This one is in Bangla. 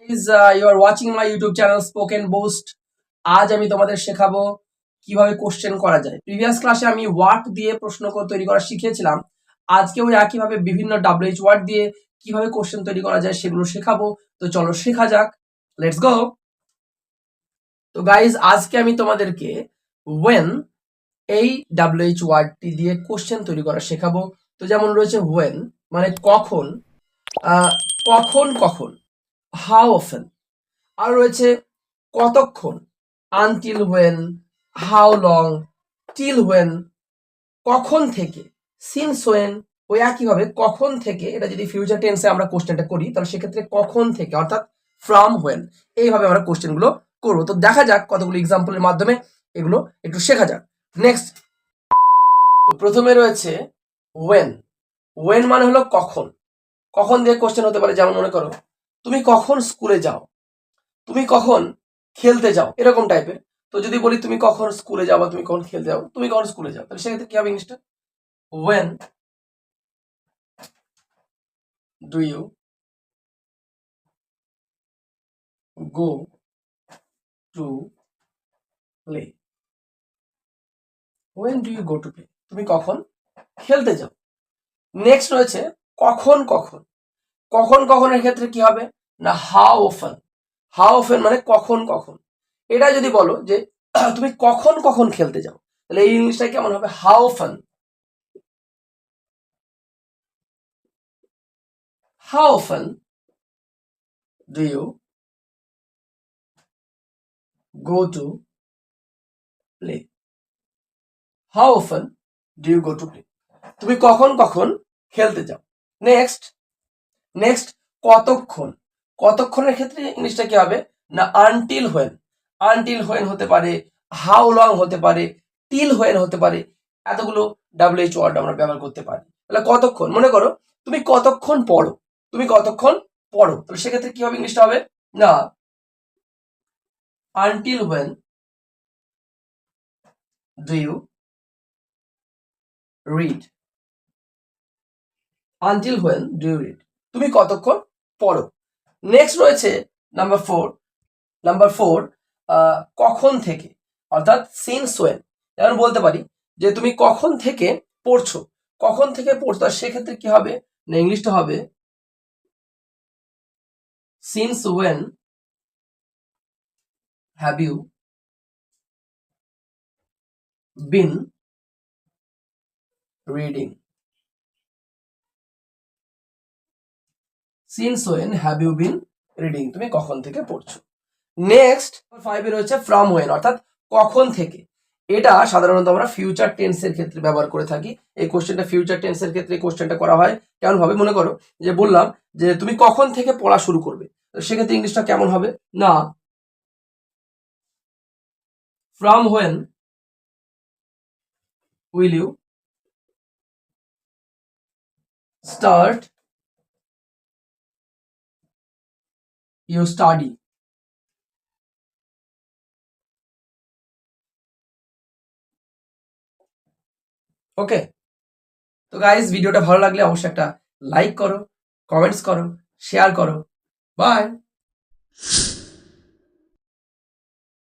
You are watching my YouTube channel Spoken Boost. আজ আমি তোমাদের শেখাবো কিভাবে কোশ্চেন করা যায়। প্রিভিয়াস ক্লাসে আমি ওয়ার্ড দিয়ে প্রশ্ন তৈরি করা শিখিয়েছিলাম। আজকেও একইভাবে বিভিন্ন WH ওয়ার্ড দিয়ে কিভাবে কোশ্চেন তৈরি করা যায় সেগুলো শেখাবো। তো চলো শেখা যাক, লেটস গো। তো গাইজ আজকে আমি তোমাদেরকে when এই WH ওয়ার্ডটি দিয়ে কোশ্চেন তৈরি করা শেখাবো। তো যেমন রয়েছে when মানে কখন, কখন কখন, how often, আর রয়েছে কতক্ষণ, until when, how long, till when, কখন থেকে, since when। ওই একইভাবে কখন থেকে, এটা যদি ফিউচার টেন্সে আমরা কোশ্চেনটা করি তাহলে সেক্ষেত্রে কখন থেকে অর্থাৎ ফ্রম when, এইভাবে আমরা কোশ্চেনগুলো করবো। তো দেখা যাক কতগুলো এক্সাম্পলের মাধ্যমে এগুলো একটু শেখা যাক। নেক্সট, তো প্রথমে রয়েছে when। when মানে হলো কখন। কখন দিয়ে কোশ্চেন হতে পারে, যেমন মনে করো তুমি কখন স্কুলে যাও, তুমি কখন খেলতে যাও, এরকম টাইপের। তো যদি বলি তুমি কখন স্কুলে যাও বা তুমি কখন খেলতে যাও, তুমি কখন স্কুলে যাও, তাহলে সেক্ষেত্রে কি হবে ইংলিশটা? when do you go to play, when do you go to play, তুমি কখন খেলতে যাও। নেক্সট রয়েছে কখন কখন। কখন কখনের ক্ষেত্রে কি হবে না হাউ অফেন। হাউ অফেন মানে কখন কখন। এটা যদি বলো যে তুমি কখন কখন খেলতে যাও, তাহলে এই ইংলিশটা কেমন হবে? How often, how often do you go to play, how often do you go to play, তুমি কখন কখন খেলতে যাও। নেক্সট নেক্সট কতক্ষণ। কতক্ষণের ক্ষেত্রে ইংলিশটা কি হবে না আনটিল হোয়েন। আনটিল হোয়েন হতে পারে, হাউ লং হতে পারে, টিল হোয়েন হতে পারে। এতগুলো WH ওয়ার্ড আমরা ব্যবহার করতে পারি। তাহলে কতক্ষণ, মনে করো তুমি কতক্ষণ পড়ো, তুমি কতক্ষণ পড়ো, তাহলে সেক্ষেত্রে কি হবে ইংলিশটা হবে না until when do you read, until when do you read, তুমি কতক্ষণ পড়ো। নেক্সট রয়েছে নাম্বার ফোর কখন থেকে অর্থাৎ সিন্স ওয়েন। যেমন বলতে পারি যে তুমি কখন থেকে পড়ছো, কখন থেকে পড়ছো, সেক্ষেত্রে কি হবে না ইংলিশটা হবে since when have you been reading, since when have you been reading, তুমি কখন থেকে পড়ছো। নেক্সট 5 এ রয়েছে ফ্রম ওয়েন অর্থাৎ কখন থেকে। এটা সাধারণত আমরা ফিউচার টেন্সের ক্ষেত্রে ব্যবহার করে থাকি। এই কোশ্চেনটা ফিউচার টেন্সের ক্ষেত্রে কোশ্চেনটা করা হয় কেমন ভাবে, মনে করো যে বললাম যে তুমি কখন থেকে পড়া শুরু করবে, সেক্ষেত্রে ইংলিশটা কেমন হবে না from when will you start you study. Okay, তো গাইজ ভিডিওটা ভালো লাগলে অবশ্যই একটা লাইক করো, কমেন্টস করো, শেয়ার করো। বাই।